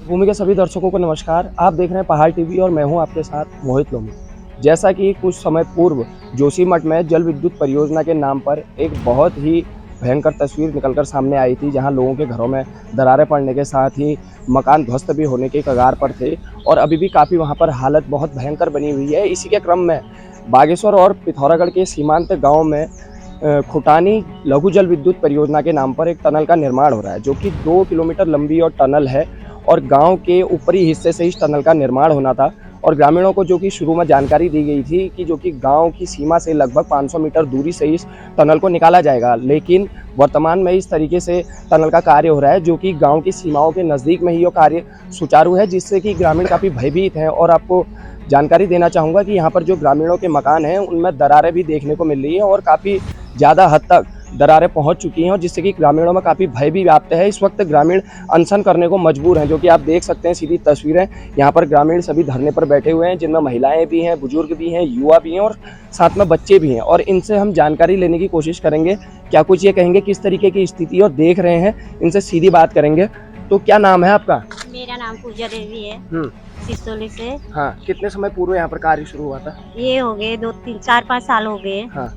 मातृभूमि के सभी दर्शकों को नमस्कार। आप देख रहे हैं पहाड़ टीवी और मैं हूं आपके साथ मोहित लोमी। जैसा कि कुछ समय पूर्व जोशीमठ में जल विद्युत परियोजना के नाम पर एक बहुत ही भयंकर तस्वीर निकलकर सामने आई थी, जहां लोगों के घरों में दरारें पड़ने के साथ ही मकान ध्वस्त भी होने के कगार पर थे और अभी भी काफ़ी वहां पर हालत बहुत भयंकर बनी हुई है। इसी के क्रम में बागेश्वर और पिथौरागढ़ के सीमांत गाँव में खुटानी लघु जल विद्युत परियोजना के नाम पर एक टनल का निर्माण हो रहा है, जो कि 2 किलोमीटर लंबी और टनल है और गांव के ऊपरी हिस्से से इस टनल का निर्माण होना था। और ग्रामीणों को जो कि शुरू में जानकारी दी गई थी कि जो कि गांव की सीमा से लगभग 500 मीटर दूरी से इस टनल को निकाला जाएगा, लेकिन वर्तमान में इस तरीके से टनल का कार्य हो रहा है जो कि गाँव की सीमाओं के नज़दीक में ही ये कार्य सुचारू है, जिससे कि ग्रामीण काफ़ी भयभीत हैं। और आपको जानकारी देना चाहूँगा कि यहाँ पर जो ग्रामीणों के मकान हैं उनमें दरारें भी देखने को मिल रही हैं और काफ़ी ज़्यादा हद तक दरारें पहुंच चुकी हैं और जिससे कि ग्रामीणों में काफ़ी भय भी व्याप्त है। इस वक्त ग्रामीण अनशन करने को मजबूर हैं, जो कि आप देख सकते हैं सीधी तस्वीरें। यहाँ पर ग्रामीण सभी धरने पर बैठे हुए हैं, जिनमें महिलाएं भी हैं, बुजुर्ग भी हैं, युवा भी हैं और साथ में बच्चे भी हैं। और इनसे हम जानकारी लेने की कोशिश करेंगे, क्या कुछ ये कहेंगे किस तरीके की स्थिति और देख रहे हैं, इनसे सीधी बात करेंगे। तो क्या नाम है आपका? मेरा नाम पूजा देवी है, सिसोली से। हाँ, कितने समय पूर्व यहाँ पर कार्य शुरू हुआ था? ये हो गए 2, 3, 4, 5 साल हो गए। हाँ।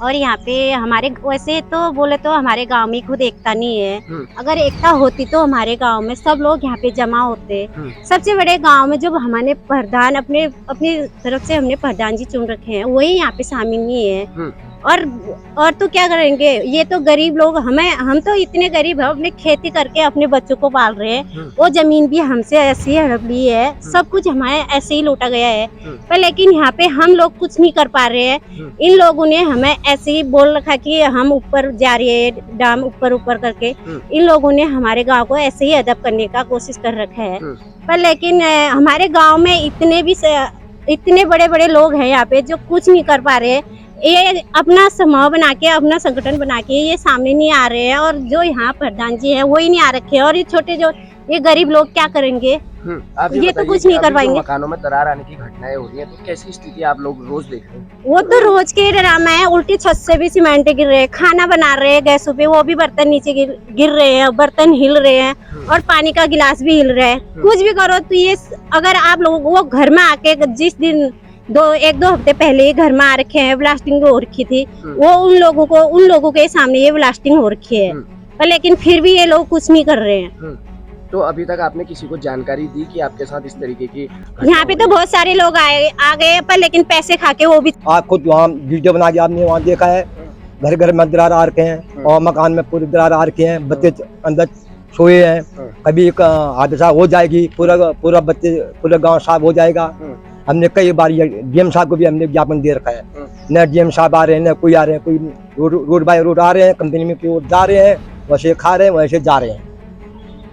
और यहाँ पे हमारे वैसे तो बोले तो हमारे गांव में खुद एकता नहीं है। अगर एकता होती तो हमारे गांव में सब लोग यहाँ पे जमा होते। सबसे बड़े गांव में जो हमारे प्रधान अपनी तरफ से हमने प्रधान जी चुन रखे हैं, वही यहाँ पे शामिल नहीं है। और तो क्या करेंगे, ये तो गरीब लोग, हम तो इतने गरीब हैं, अपने खेती करके अपने बच्चों को पाल रहे हैं। वो जमीन भी हमसे ऐसे ही हड़प ली है, सब कुछ हमारे ऐसे ही लूटा गया है। पर लेकिन यहाँ पे हम लोग कुछ नहीं कर पा रहे हैं। इन लोगों ने हमें ऐसे ही बोल रखा कि हम ऊपर जा रहे हैं, डाम ऊपर करके। इन लोगों ने हमारे गाँव को ऐसे ही अदब करने का कोशिश कर रखा है। पर लेकिन हमारे गाँव में इतने बड़े बड़े लोग हैं यहाँ पे जो कुछ नहीं कर पा रहे हैं। ये अपना समूह बना के, अपना संगठन बना के ये सामने नहीं आ रहे हैं और जो यहाँ प्रधान जी हैं वो ही नहीं आ रखे हैं। और ये छोटे जो ये गरीब लोग क्या करेंगे? ये तो कुछ नहीं कर पाएंगे। मकानों में दरार आने की घटनाएं हो रही हैं, तो कैसी स्थिति आप लोग रोज देख रहे हैं? वो तो रोज के ड्रामा है। उल्टी छत से भी सीमेंट गिर रहे हैं, खाना बना रहे हैं गैसों पे, वो भी बर्तन नीचे गिर रहे हैं, बर्तन हिल रहे हैं और पानी का गिलास भी हिल रहा है। कुछ भी करो तो ये अगर आप लोग वो घर में आके जिस दिन 1-2 हफ्ते पहले घर में आ रखे हैं, ब्लास्टिंग हो रखी थी, वो उन लोगों के सामने ये ब्लास्टिंग हो रखी है। पर लेकिन फिर भी ये लोग कुछ नहीं कर रहे हैं। तो अभी तक आपने किसी को जानकारी दी कि आपके साथ इस तरीके की? यहाँ पे तो बहुत सारे लोग आ गए, पर लेकिन पैसे खा के वो भी। आप खुद वहाँ वीडियो बना के आपने वहाँ देखा है, घर घर में दरार आ रखे हैं और मकान में पूरी दरार आ रखे हैं, बच्चे अंदर सोए हैं। कभी एक हादसा हो जाएगी, पूरा बच्चे पूरा गाँव साफ हो जाएगा। हमने कई बार डीएम साहब को भी हमने ज्ञापन दे रखा है, न डीएम साहब आ रहे हैं, न कोई आ रहे हैं। कोई रोड बाय रोड आ रहे हैं, कंपनी में कोई जा रहे हैं, वैसे खा रहे हैं, वैसे जा रहे हैं।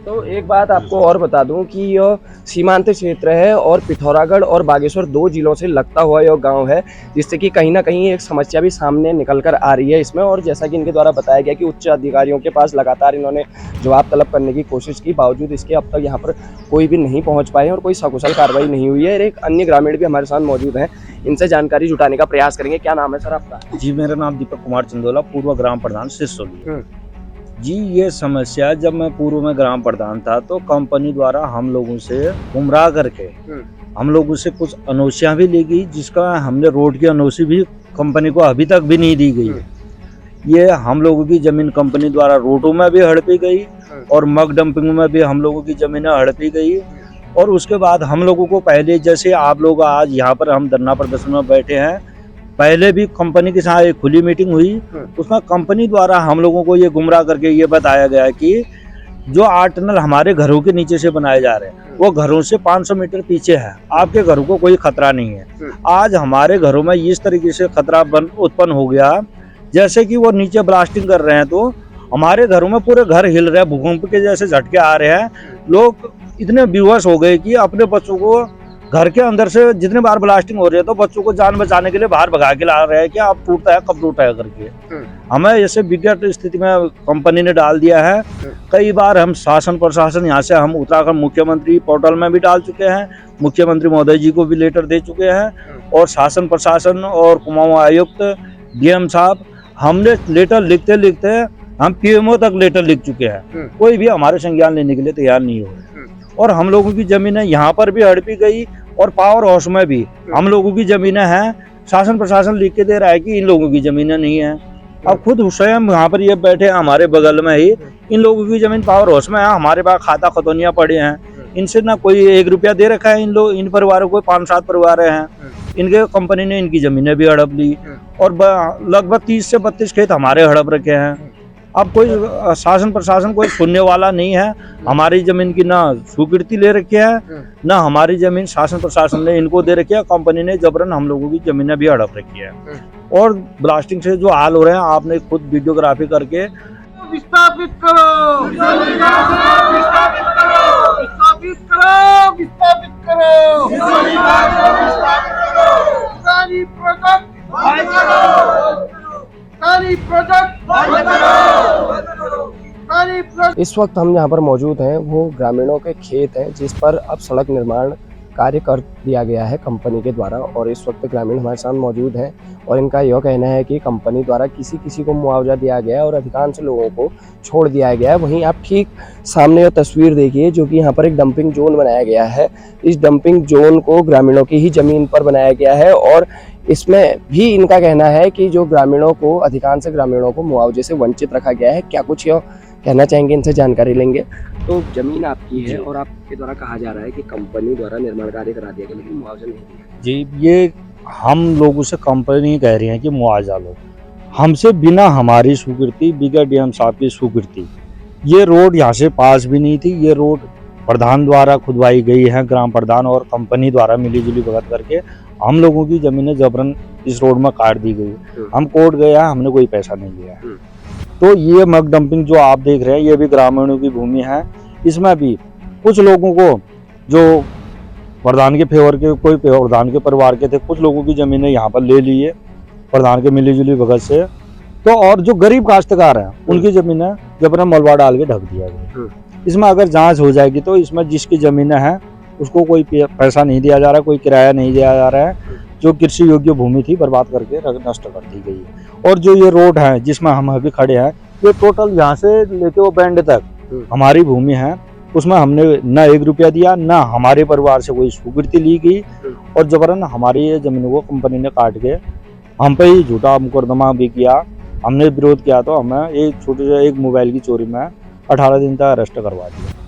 तो एक बात आपको और बता दूं कि यह सीमांत क्षेत्र है और पिथौरागढ़ और बागेश्वर 2 जिलों से लगता हुआ यह गांव है, जिससे कि कहीं ना कहीं एक समस्या भी सामने निकल कर आ रही है इसमें। और जैसा कि इनके द्वारा बताया गया कि उच्च अधिकारियों के पास लगातार इन्होंने जवाब तलब करने की कोशिश की, बावजूद इसके अब तक यहाँ पर कोई भी नहीं पहुँच पाए और कोई सकुशल कार्रवाई नहीं हुई है। एक अन्य ग्रामीण भी हमारे साथ मौजूद हैं, इनसे जानकारी जुटाने का प्रयास करेंगे। क्या नाम है सर आपका? जी, मेरा नाम दीपक कुमार चंदोला, पूर्व ग्राम प्रधान सिसोली। जी, ये समस्या जब मैं पूर्व में ग्राम प्रधान था तो कंपनी द्वारा हम लोगों से गुमराह करके हम लोगों से कुछ अनोसियाँ भी ली गई, जिसका हमने रोड की अनोसी भी कंपनी को अभी तक भी नहीं दी गई। ये हम लोगों की जमीन कंपनी द्वारा रोडों में भी हड़पी गई और मग डंपिंग में भी हम लोगों की जमीनें हड़पी गई। और उसके बाद हम लोगों को पहले, जैसे आप लोग आज यहाँ पर हम धरना प्रदर्शन में बैठे हैं, पहले भी कंपनी के साथ एक खुली मीटिंग हुई, उसमें कंपनी द्वारा हम लोगों को ये गुमराह करके ये बताया गया कि जो 8 टनल हमारे घरों के नीचे से बनाए जा रहे हैं वो घरों से 500 मीटर पीछे है, आपके घरों को कोई खतरा नहीं है। आज हमारे घरों में इस तरीके से खतरा उत्पन्न हो गया, जैसे कि वो नीचे ब्लास्टिंग कर रहे हैं तो हमारे घरों में पूरे घर हिल रहे हैं, भूकंप के जैसे झटके आ रहे हैं। लोग इतने बेहोश हो गए कि अपने बच्चों को घर के अंदर से जितने बार ब्लास्टिंग हो रही है तो बच्चों को जान बचाने के लिए बाहर भगा के ला रहे हैं कि अब टूटता है, कब टूटा है करके। हमें ऐसे विकट स्थिति में कंपनी ने डाल दिया है। कई बार हम शासन प्रशासन यहाँ से हम उत्तराखंड मुख्यमंत्री पोर्टल में भी डाल चुके हैं, मुख्यमंत्री महोदय जी को भी लेटर दे चुके हैं और शासन प्रशासन और कुमाऊं आयुक्त डीएम साहब, हमने लेटर लिखते लिखते हम पीएमओ तक लेटर लिख चुके हैं, कोई भी हमारे संज्ञान लेने के लिए तैयार नहीं हो रहे। और हम लोगों की जमीनें यहाँ पर भी हड़पी गई और पावर हाउस में भी हम लोगों की जमीनें हैं। शासन प्रशासन लिख के दे रहा है कि इन लोगों की जमीनें नहीं है। अब खुद स्वयं यहाँ पर ये बैठे हमारे बगल में ही, इन लोगों की जमीन पावर हाउस में है, हमारे पास खाता खतौनियां पड़े हैं। इनसे ना कोई 1 रुपया दे रखा है। इन परिवारों को 5-7 परिवार हैं, इनके कंपनी ने इनकी जमीनें भी हड़प ली और लगभग 30 से 32 खेत हमारे हड़प रखे हैं। अब कोई शासन प्रशासन कोई सुनने वाला नहीं है। हमारी जमीन की ना स्वीकृति ले रखी है, ना हमारी जमीन शासन प्रशासन ने इनको दे रखी है। कंपनी ने जबरन हम लोगों की जमीनें भी हड़प रखी है और ब्लास्टिंग से जो हाल हो रहे हैं, आपने खुद वीडियोग्राफी करके विस्थापित करो, विस्थापित करो, विस्थापित करो, विस्थापित करो, सारी प्रोजेक्ट बंद करो, सारी प्रोजेक्ट बंद करो, सारी प्रोजेक्ट। इस वक्त हम जहाँ पर मौजूद हैं वो ग्रामीणों के खेत हैं जिस पर अब सड़क निर्माण कार्य कर दिया गया है कंपनी के द्वारा। और इस वक्त ग्रामीण हमारे साथ मौजूद हैं और इनका यह कहना है कि कंपनी द्वारा किसी किसी को मुआवजा दिया गया है और अधिकांश लोगों को छोड़ दिया गया है। वहीं आप ठीक सामने यह तस्वीर देखिए जो कि यहाँ पर एक डंपिंग जोन बनाया गया है। इस डंपिंग जोन को ग्रामीणों की ही जमीन पर बनाया गया है और इसमें भी इनका कहना है कि जो ग्रामीणों को, अधिकांश ग्रामीणों को मुआवजे से वंचित रखा गया है। क्या कुछ यह कहना चाहेंगे, इनसे जानकारी लेंगे। तो जमीन आपकी है और आपके द्वारा कहा जा रहा है कि कंपनी द्वारा निर्माण कार्य करा दिया गया लेकिन मुआवजा नहीं दिया। जी, ये हम लोगों से कंपनी कह रही है कि मुआवजा लो, हमसे बिना हमारी स्वीकृति, बिना डीएम साहब की स्वीकृति। ये रोड यहाँ से पास भी नहीं थी। ये रोड प्रधान द्वारा खुदवाई गई है, ग्राम प्रधान और कंपनी द्वारा मिली-जुली भगत करके हम लोगों की जमीनें जबरन इस रोड में काट दी गई। हम कोर्ट गए हैं, हमने कोई पैसा नहीं लिया। तो ये मग डंपिंग जो आप देख रहे हैं, ये भी ग्रामीणों की भूमि है। इसमें भी कुछ लोगों को जो प्रधान के फेवर के, कोई प्रधान के परिवार के थे, कुछ लोगों की जमीनें यहाँ पर ले ली है प्रधान के मिली-जुली भगत से। तो और जो गरीब काश्तकार हैं उनकी जमीनें जबरन मलबा डाल के ढक दिया गया। इसमें अगर जांच हो जाएगी तो इसमें जिसकी जमीनें हैं उसको कोई पैसा नहीं दिया जा रहा है, कोई किराया नहीं दिया जा रहा है। जो कृषि योग्य भूमि थी बर्बाद करके नष्ट कर दी गई है। और जो ये रोड है जिसमें हम अभी खड़े हैं, ये टोटल यहाँ से लेके वो बैंड तक हमारी भूमि है। उसमें हमने ना 1 रुपया दिया, ना हमारे परिवार से कोई स्वीकृति ली गई और जबरन हमारी ये जमीन को कंपनी ने काट के हम पे ही झूठा मुकदमा भी किया। हमने विरोध किया तो हमें एक छोटे से एक मोबाइल की चोरी में 18 दिन तक अरेस्ट करवा दिया।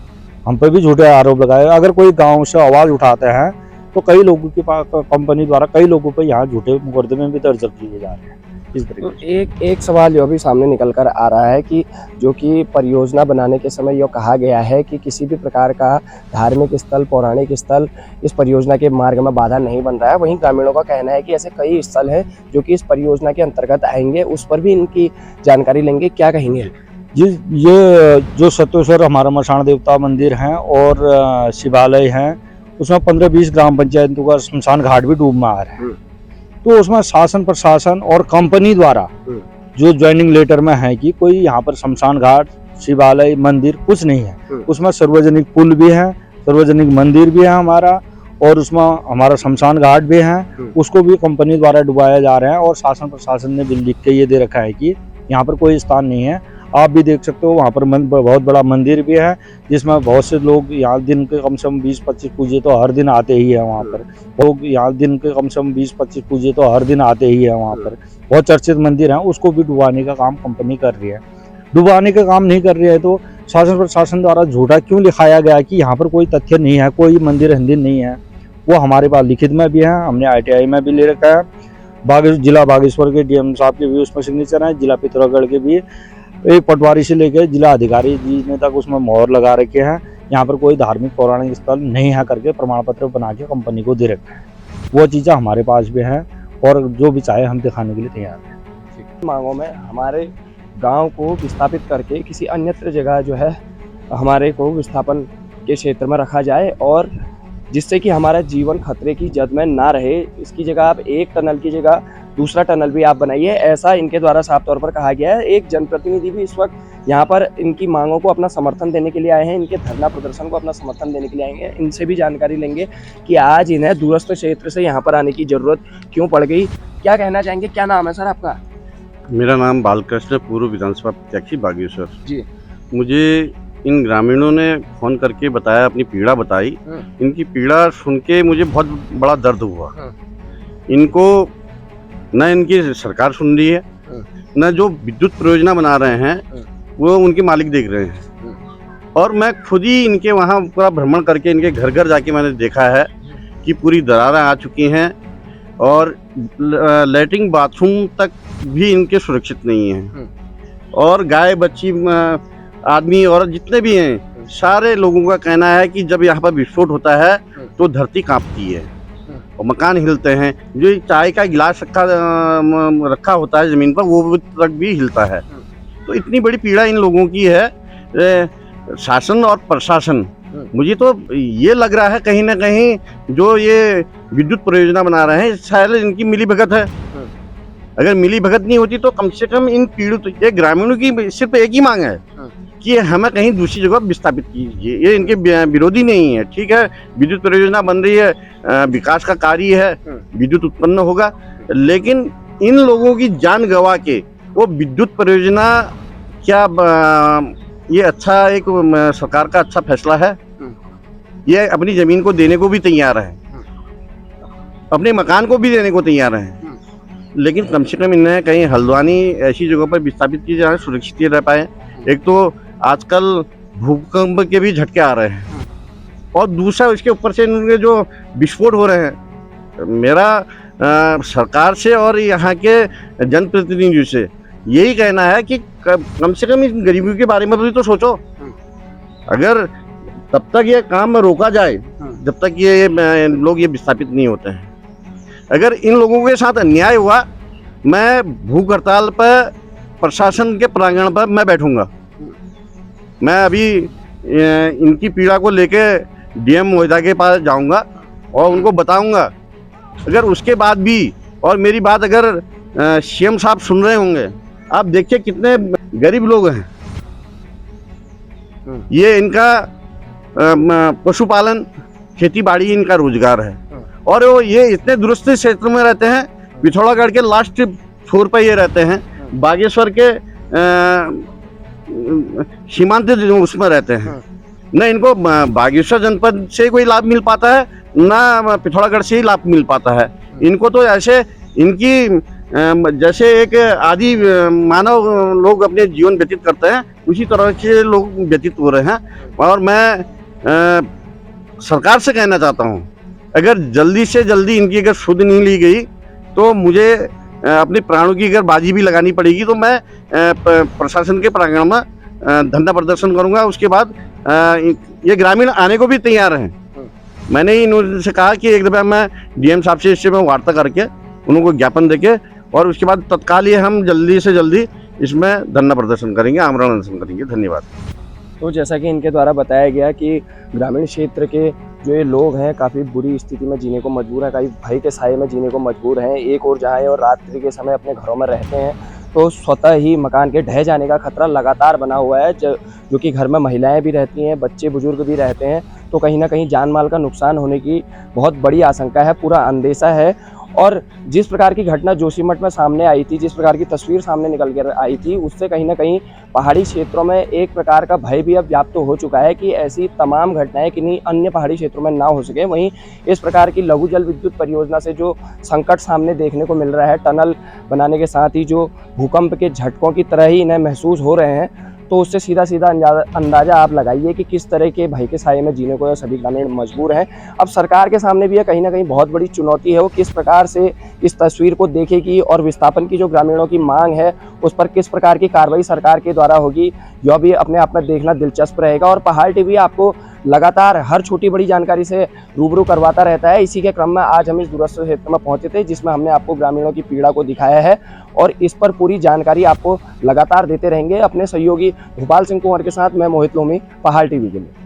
हम पे भी झूठे आरोप लगाए। अगर कोई गांव से आवाज़ उठाते हैं तो कई लोगों के पास कंपनी द्वारा कई लोगों पर यहाँ झूठे मुकदमे भी दर्ज किए जा रहे हैं। इस तरीके तो एक सवाल यह भी सामने निकल कर आ रहा है कि जो कि परियोजना बनाने के समय यह कहा गया है कि किसी भी प्रकार का धार्मिक स्थल, पौराणिक स्थल इस परियोजना के मार्ग में बाधा नहीं बन रहा है। वहीं ग्रामीणों का कहना है कि ऐसे कई स्थल हैं जो कि इस परियोजना के अंतर्गत आएंगे, उस पर भी इनकी जानकारी लेंगे। क्या कहेंगे जी? ये जो सत्योश्वर हमारा मसान देवता मंदिर है और शिवालय है, उसमें 15-20 ग्राम पंचायतों का शमशान घाट भी डूब में आ रहा है। तो उसमें शासन प्रशासन और कंपनी द्वारा जो ज्वाइनिंग लेटर में है कि कोई यहाँ पर शमशान घाट, शिवालय, मंदिर कुछ नहीं है। उसमें सार्वजनिक पुल भी है, सार्वजनिक मंदिर भी है हमारा, और उसमें हमारा शमशान घाट भी है, उसको भी कंपनी द्वारा डुबाया जा रहा है। और शासन प्रशासन ने भी लिख के ये दे रखा है कि यहाँ पर कोई स्थान नहीं है। आप भी देख सकते हो वहाँ पर बहुत बड़ा मंदिर भी है जिसमें बहुत से लोग यहाँ दिन के कम से कम 20-25 पूजे तो हर दिन आते ही है। वहाँ पर लोग यहाँ दिन के कम से कम 20-25 पूजे तो हर दिन आते ही है। वहाँ पर बहुत चर्चित मंदिर है, उसको भी डुबाने का काम कंपनी कर रही है। डुबाने का काम नहीं कर रही है तो शासन प्रशासन द्वारा झूठा क्यों लिखाया गया कि यहाँ पर कोई तथ्य नहीं है, कोई मंदिर हिंदी नहीं है। वो हमारे पास लिखित में भी है, हमने ITI में भी ले रखा है। जिला बागेश्वर के डीएम साहब के भी उसमें सिग्नेचर है, जिला पिथौरागढ़ के भी, एक पटवारी से लेकर जिला अधिकारी जी ने तक उसमें मोहर लगा रखे हैं। यहाँ पर कोई धार्मिक पौराणिक स्थल नहीं है करके प्रमाण पत्र बना के कंपनी को दे रखा है। वो चीज़ें हमारे पास भी हैं और जो भी चाहे हम दिखाने के लिए तैयार हैं। मांगों में हमारे गांव को विस्थापित करके किसी अन्यत्र जगह जो है हमारे को विस्थापन के क्षेत्र में रखा जाए और जिससे कि हमारा जीवन खतरे की जद में ना रहे। इसकी जगह आप एक टनल की जगह दूसरा टनल भी आप बनाइए, ऐसा इनके द्वारा साफ तौर पर कहा गया है। एक जनप्रतिनिधि भी इस वक्त यहाँ पर इनकी मांगों को अपना समर्थन देने के लिए आए हैं, इनके धरना प्रदर्शन को अपना समर्थन देने के लिए आएंगे। इनसे भी जानकारी लेंगे कि आज इन्हें दूरस्थ क्षेत्र से यहाँ पर आने की जरूरत क्यों पड़ गई। क्या कहना चाहेंगे? क्या नाम है सर आपका? मेरा नाम बालकृष्ण, पूर्व विधानसभा प्रत्याशी बागेश्वर। जी। मुझे इन ग्रामीणों ने फ़ोन करके बताया, अपनी पीड़ा बताई। इनकी पीड़ा सुन के मुझे बहुत बड़ा दर्द हुआ। इनको न इनकी सरकार सुन रही है, न जो विद्युत परियोजना बना रहे हैं वो उनके मालिक देख रहे हैं। और मैं खुद ही इनके वहाँ पूरा भ्रमण करके इनके घर घर जाके मैंने देखा है कि पूरी दरारें आ चुकी हैं और लैट्रिन बाथरूम तक भी इनके सुरक्षित नहीं हैं। और गाय बच्ची आदमी औरत जितने भी हैं, सारे लोगों का कहना है कि जब यहाँ पर विस्फोट होता है तो धरती कांपती है और मकान हिलते हैं। जो चाय का गिलास रखा होता है ज़मीन पर, वो तक भी हिलता है। तो इतनी बड़ी पीड़ा इन लोगों की है। शासन और प्रशासन, मुझे तो ये लग रहा है कहीं ना कहीं जो ये विद्युत परियोजना बना रहे हैं शायद इनकी मिली भगत है। अगर मिली भगत नहीं होती तो कम से कम इन पीड़ित ये ग्रामीणों की सिर्फ एक ही मांग है कि हमें कहीं दूसरी जगह विस्थापित कीजिए। ये इनके विरोधी नहीं है। ठीक है, विद्युत परियोजना बन रही है, विकास का कार्य है, विद्युत उत्पन्न होगा, लेकिन इन लोगों की जान गंवा के वो विद्युत परियोजना क्या ये अच्छा एक सरकार का अच्छा फैसला है? ये अपनी जमीन को देने को भी तैयार है, अपने मकान को भी देने को तैयार है, लेकिन कम से कम इन्हें कहीं हल्द्वानी ऐसी जगह पर विस्थापित की जाए, सुरक्षित रह पाए। एक तो आजकल भूकंप के भी झटके आ रहे हैं और दूसरा इसके ऊपर से इनके जो विस्फोट हो रहे हैं। मेरा सरकार से और यहाँ के जनप्रतिनिधियों से यही कहना है कि कम से कम इन गरीबों के बारे में भी तो सोचो। अगर तब तक ये काम रोका जाए जब तक ये लोग ये विस्थापित नहीं होते हैं। अगर इन लोगों के साथ अन्याय हुआ, मैं भूख हड़ताल पर प्रशासन के प्रांगण पर मैं बैठूंगा। मैं अभी इनकी पीड़ा को लेके डीएम महोदय के पास जाऊंगा और उनको बताऊंगा। अगर उसके बाद भी और मेरी बात अगर सीएम साहब सुन रहे होंगे, आप देखिए कितने गरीब लोग हैं। ये इनका पशुपालन, खेती बाड़ी इनका रोजगार है और वो ये इतने दूरस्थ क्षेत्र में रहते हैं। पिथौरागढ़ के लास्ट छोर पर ये रहते हैं, बागेश्वर के सीमांत उसमें रहते हैं। न इनको बागेश्वर जनपद से कोई लाभ मिल पाता है, न पिथौरागढ़ से ही लाभ मिल पाता है। इनको तो ऐसे इनकी जैसे एक आदि मानव लोग अपने जीवन व्यतीत करते हैं, उसी तरह के लोग व्यतीत हो रहे हैं। और मैं सरकार से कहना चाहता हूँ, अगर जल्दी से जल्दी इनकी अगर सुध नहीं ली गई तो मुझे अपने प्राणों की अगर बाजी भी लगानी पड़ेगी। तो मैं प्रशासन के प्रांगण में धरना प्रदर्शन करूंगा। उसके बाद ये ग्रामीण आने को भी तैयार हैं। मैंने ही इनसे कहा कि एक दफा मैं डीएम साहब से इससे मैं वार्ता करके उनको ज्ञापन देके और उसके बाद तत्काल ये हम जल्दी से जल्दी इसमें धरना प्रदर्शन करेंगे, आमरण अनशन करेंगे। धन्यवाद। तो जैसा कि इनके द्वारा बताया गया कि ग्रामीण क्षेत्र के जो ये लोग हैं काफ़ी बुरी स्थिति में जीने को मजबूर हैं, काफ़ी भय के साए में जीने को मजबूर हैं। एक और जहाँ और रात्रि के समय अपने घरों में रहते हैं तो स्वतः ही मकान के ढह जाने का खतरा लगातार बना हुआ है। जो कि घर में महिलाएं भी रहती हैं, बच्चे बुजुर्ग भी रहते हैं, तो कहीं ना कहीं जान माल का नुकसान होने की बहुत बड़ी आशंका है, पूरा अंदेशा है। और जिस प्रकार की घटना जोशीमठ में सामने आई थी, जिस प्रकार की तस्वीर सामने निकल कर आई थी, उससे कहीं ना कहीं पहाड़ी क्षेत्रों में एक प्रकार का भय भी अब व्याप्त हो चुका है कि ऐसी तमाम घटनाएं किन्हीं अन्य पहाड़ी क्षेत्रों में ना हो सके। वहीं इस प्रकार की लघु जल विद्युत परियोजना से जो संकट सामने देखने को मिल रहा है, टनल बनाने के साथ ही जो भूकंप के झटकों की तरह ही इन्हें महसूस हो रहे हैं, तो उससे सीधा सीधा अंदाज़ा आप लगाइए कि किस तरह के भय के साये में जीने को सभी ग्रामीण मजबूर हैं। अब सरकार के सामने भी यह कहीं ना कहीं बहुत बड़ी चुनौती है, वो किस प्रकार से इस तस्वीर को देखेगी और विस्थापन की जो ग्रामीणों की मांग है उस पर किस प्रकार की कार्रवाई सरकार के द्वारा होगी, यह भी अपने आप में देखना दिलचस्प रहेगा। और पहाड़ टीवी आपको लगातार हर छोटी बड़ी जानकारी से रूबरू करवाता रहता है। इसी के क्रम में आज हम इस दूरस्थ क्षेत्र में पहुंचे थे, जिसमें हमने आपको ग्रामीणों की पीड़ा को दिखाया है और इस पर पूरी जानकारी आपको लगातार देते रहेंगे। अपने सहयोगी भोपाल सिंह कुंवर के साथ मैं मोहित लोमी, पहाड़ टीवी के लिए।